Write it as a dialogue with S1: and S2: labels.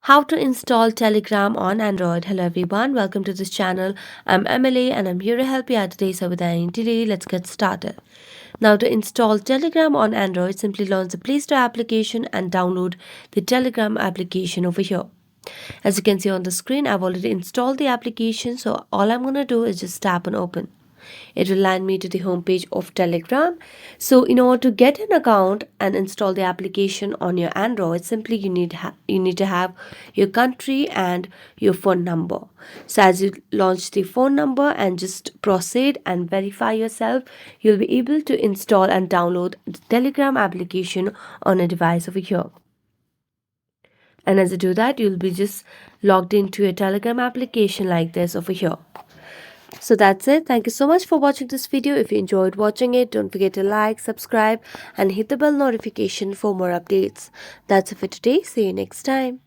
S1: How to install Telegram on Android. Hello everyone, welcome to this channel. I'm Emily and I'm here to help you out today. So without any delay, let's get started. Now to install Telegram on Android, simply launch the Play Store application and download the Telegram application over here. As you can see on the screen, I've already installed the application, so all I'm going to do is just tap on open. It will land me to the homepage of Telegram. So in order to get an account and install the application on your Android, simply you need to have your country and your phone number. So as you launch the phone number and just proceed and verify yourself, you'll be able to install and download the Telegram application on a device over here. And as you do that, you'll be just logged into a Telegram application like this over here. So that's it. Thank you so much for watching this video. If you enjoyed watching it, don't forget to like, subscribe and hit the bell notification for more updates. That's it for today. See you next time.